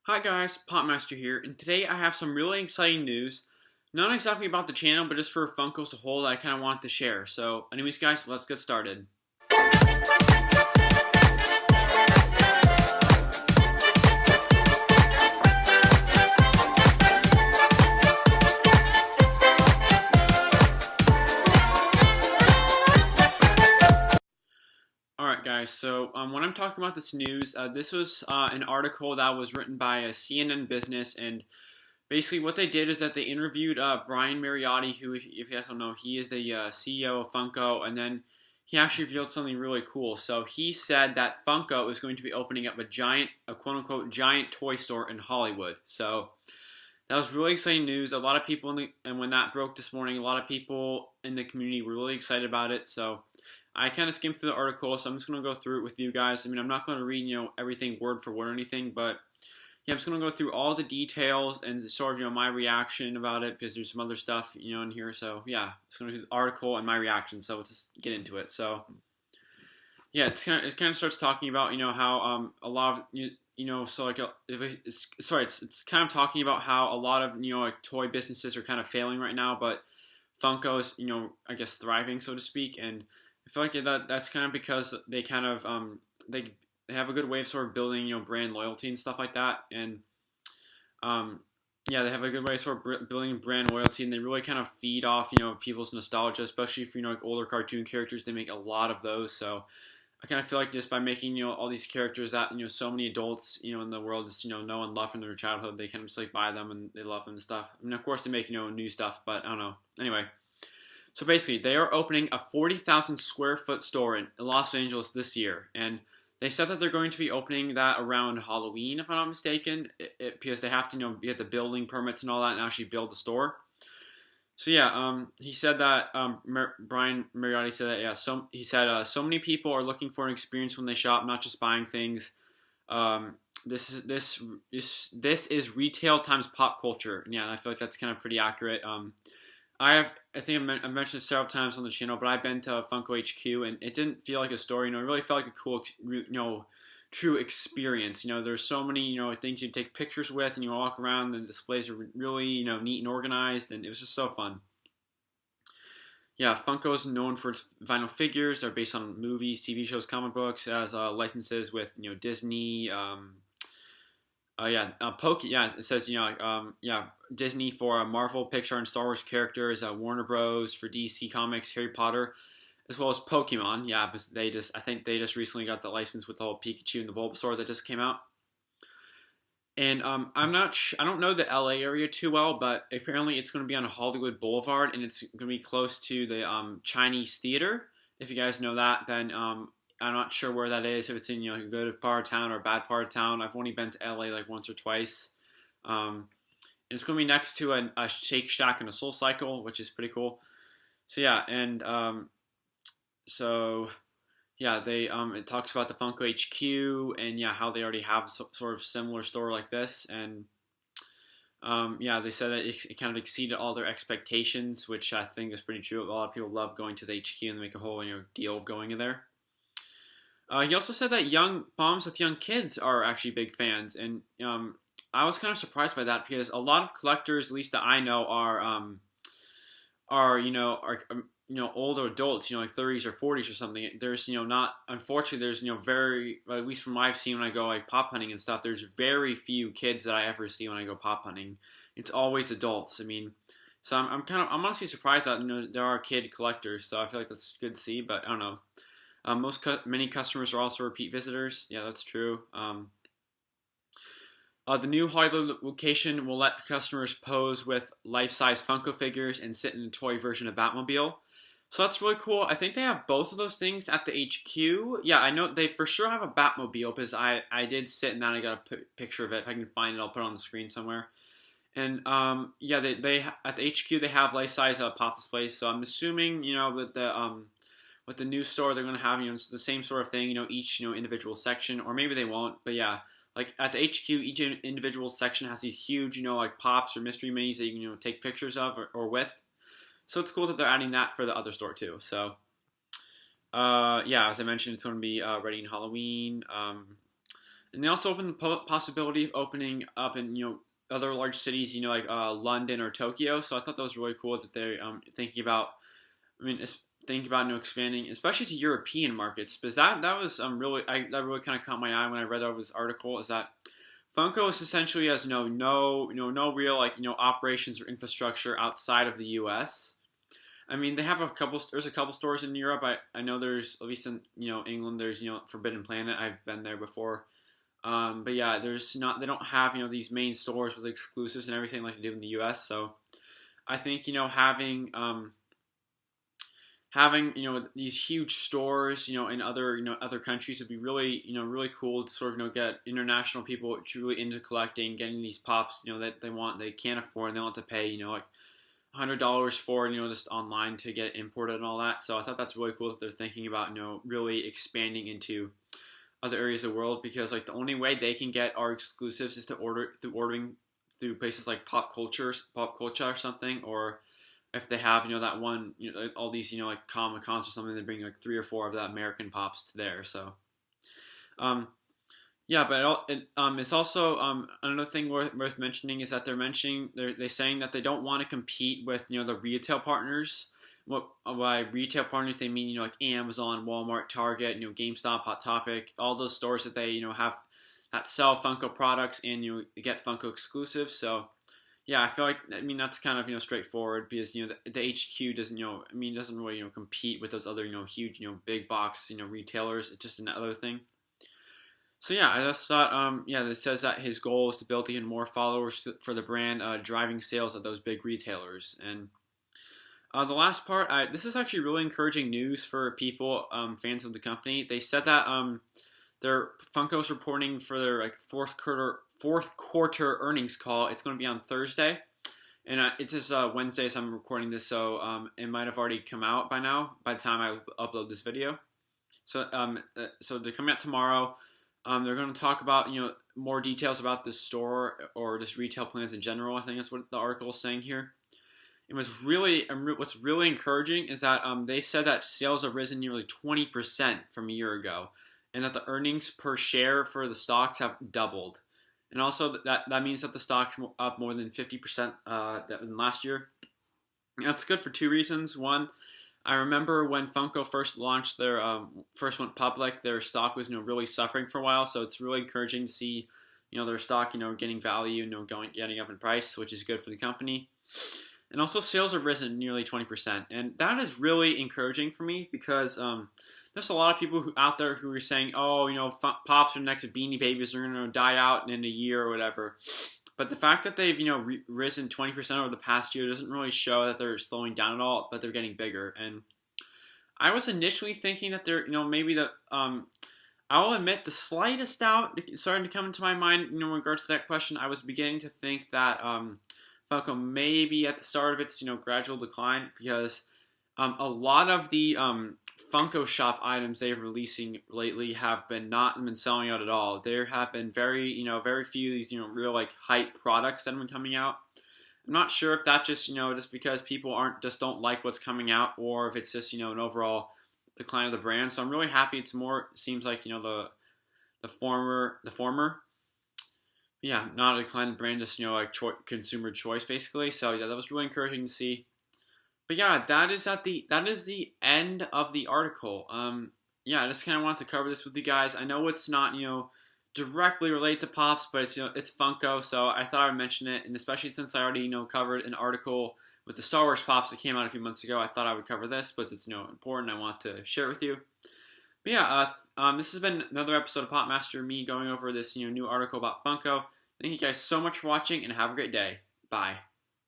Hi guys, Popmaster here, and today I have some really exciting news. Not exactly about the channel, but just for Funko as a whole that I kind of want to share. So anyways guys, let's get started. Alright guys, so when I'm talking about this news, this was an article that was written by a CNN Business, and basically what they did is that they interviewed Brian Mariotti, who, if you guys don't know, he is the CEO of Funko, and then he actually revealed something really cool. So he said that Funko is going to be opening up a quote-unquote giant toy store in Hollywood. So that was really exciting news. A lot of people, and when that broke this morning, a lot of people in the community were really excited about it. So I kind of skimmed through the article, so I'm just going to go through it with you guys. I mean, I'm not going to read, everything word for word or anything, but yeah, I'm just going to go through all the details and sort of, my reaction about it, because there's some other stuff, in here. So yeah, it's going to do the article and my reaction. So let's just get into it. So yeah, it kind of starts talking about, how a lot of so like it's kind of talking about how a lot of like toy businesses are kind of failing right now, but Funko's I guess thriving, so to speak. And I feel like that's kind of because they kind of they have a good way of sort of building brand loyalty and stuff like that. And yeah, they have a good way of sort of building brand loyalty, and they really kind of feed off people's nostalgia, especially for like older cartoon characters. They make a lot of those. So I kind of feel like just by making all these characters that so many adults in the world just know and love from their childhood, they kind of just like buy them and they love them and stuff. I mean, of course they make new stuff, but I don't know. Anyway, so basically they are opening a 40,000 square foot store in Los Angeles this year, and they said that they're going to be opening that around Halloween, if I'm not mistaken, because they have to get the building permits and all that and actually build the store. So yeah, he said that Brian Mariotti said that he said so many people are looking for an experience when they shop, not just buying things. This is retail times pop culture. And yeah, I feel like that's kind of pretty accurate. I think I've mentioned this several times on the channel, but I've been to Funko HQ and it didn't feel like a store. It really felt like a cool, true experience. There's so many, things you take pictures with, and you walk around. The displays are really, neat and organized, and it was just so fun. Yeah, Funko is known for its vinyl figures. They're based on movies, TV shows, comic books, as licenses with Disney. It says Disney for Marvel, Pixar, and Star Wars characters. Warner Bros. For DC Comics, Harry Potter, as well as Pokemon. Yeah, because I think they just recently got the license with the whole Pikachu and the Bulbasaur that just came out. And I don't know the LA area too well, but apparently it's going to be on Hollywood Boulevard, and it's going to be close to the Chinese Theater. If you guys know that, then I'm not sure where that is. If it's in a good part of town or a bad part of town. I've only been to LA like once or twice. And it's going to be next to a Shake Shack and a Soul Cycle, which is pretty cool. So yeah, and they it talks about the Funko HQ and how they already have sort of similar store like this, and they said that it kind of exceeded all their expectations, which I think is pretty true. A lot of people love going to the HQ and make a whole deal of going in there. He also said that moms with young kids are actually big fans, and I was kind of surprised by that, because a lot of collectors, at least that I know, are older adults, like 30s or 40s or something. There's unfortunately there's very, at least from what I've seen when I go like pop hunting and stuff, there's very few kids that I ever see when I go pop hunting. It's always adults. I mean, so I'm honestly surprised that there are kid collectors. So I feel like that's good to see, but I don't know. Many customers are also repeat visitors. Yeah, that's true. The new Hollywood location will let customers pose with life-size Funko figures and sit in a toy version of Batmobile. So that's really cool. I think they have both of those things at the HQ. Yeah, I know they for sure have a Batmobile, because I did sit in that. I got a picture of it. If I can find it, I'll put it on the screen somewhere. And they at the HQ they have life-size pop displays. So I'm assuming that with the new store they're going to have the same sort of thing. Each individual section, or maybe they won't. But yeah, like at the HQ, each individual section has these huge like pops or mystery minis that you can take pictures of or with. So it's cool that they're adding that for the other store too. So as I mentioned, it's going to be ready in Halloween. And they also opened the possibility of opening up in other large cities, like London or Tokyo. So I thought that was really cool that they're thinking about. I mean, thinking about expanding, especially to European markets, because that was that really kind of caught my eye when I read over this article. Is that Funko is essentially has no real operations or infrastructure outside of the U.S. I mean, they have there's a couple stores in Europe. I know there's, at least in England, there's Forbidden Planet. I've been there before. But yeah, they don't have these main stores with exclusives and everything like they do in the U.S. So I think having these huge stores in other countries would be really really cool to sort of get international people truly into collecting, getting these pops that they can't afford, and they want to pay like $100 for just online to get imported and all that. So I thought that's really cool that they're thinking about really expanding into other areas of the world, because like the only way they can get our exclusives is to ordering through places like pop culture or something, or if they have that one all these like Comic Cons or something, they bring like 3 or 4 of the American pops to there. So yeah, but it's also another thing worth mentioning is that they're saying that they don't want to compete with the retail partners. By retail partners they mean like Amazon, Walmart, Target, GameStop, Hot Topic, all those stores that they have that sell Funko products and get Funko exclusives. So yeah, I feel like that's kind of straightforward, because the HQ doesn't doesn't really compete with those other huge big box retailers. It's just another thing. So yeah, I just thought it says that his goal is to build even more followers for the brand, driving sales at those big retailers. And the last part, this is actually really encouraging news for people, fans of the company. They said that their Funko's reporting for their fourth quarter earnings call. It's going to be on Thursday, and it's just Wednesday, so I'm recording this, so it might have already come out by now by the time I upload this video. So so they're coming out tomorrow. They're going to talk about more details about this store or just retail plans in general. I think that's what the article is saying here. What's really encouraging is that they said that sales have risen nearly 20% from a year ago, and that the earnings per share for the stocks have doubled. And also that means that the stock's up more than 50% than last year. That's good for 2 reasons. One, I remember when Funko first launched their first went public, their stock was really suffering for a while. So it's really encouraging to see their stock getting value, getting up in price, which is good for the company. And also sales have risen nearly 20%, and that is really encouraging for me, because there's a lot of people out there who are saying, oh, Pops are next to Beanie Babies are going to die out in a year or whatever. But the fact that they've risen 20% over the past year doesn't really show that they're slowing down at all, but they're getting bigger. And I was initially thinking that they're maybe that I'll admit the slightest doubt starting to come into my mind in regards to that question. I was beginning to think that Funko may be at the start of its gradual decline, because a lot of the Funko Shop items they're releasing lately have not been selling out at all. There have been very few of these real like hype products that have been coming out. I'm not sure if that's just just because people don't like what's coming out, or if it's just an overall decline of the brand. So I'm really happy. Seems like the former. Yeah, not a decline of the brand, just like consumer choice basically. So yeah, that was really encouraging to see. But yeah, that is the end of the article. Yeah, I just kind of want to cover this with you guys. I know it's not directly related to Pops, but it's Funko, so I thought I'd mention it. And especially since I already covered an article with the Star Wars Pops that came out a few months ago, I thought I would cover this because it's important. I want to share it with you. But yeah, this has been another episode of Popmaster, me going over this new article about Funko. Thank you guys so much for watching, and have a great day. Bye.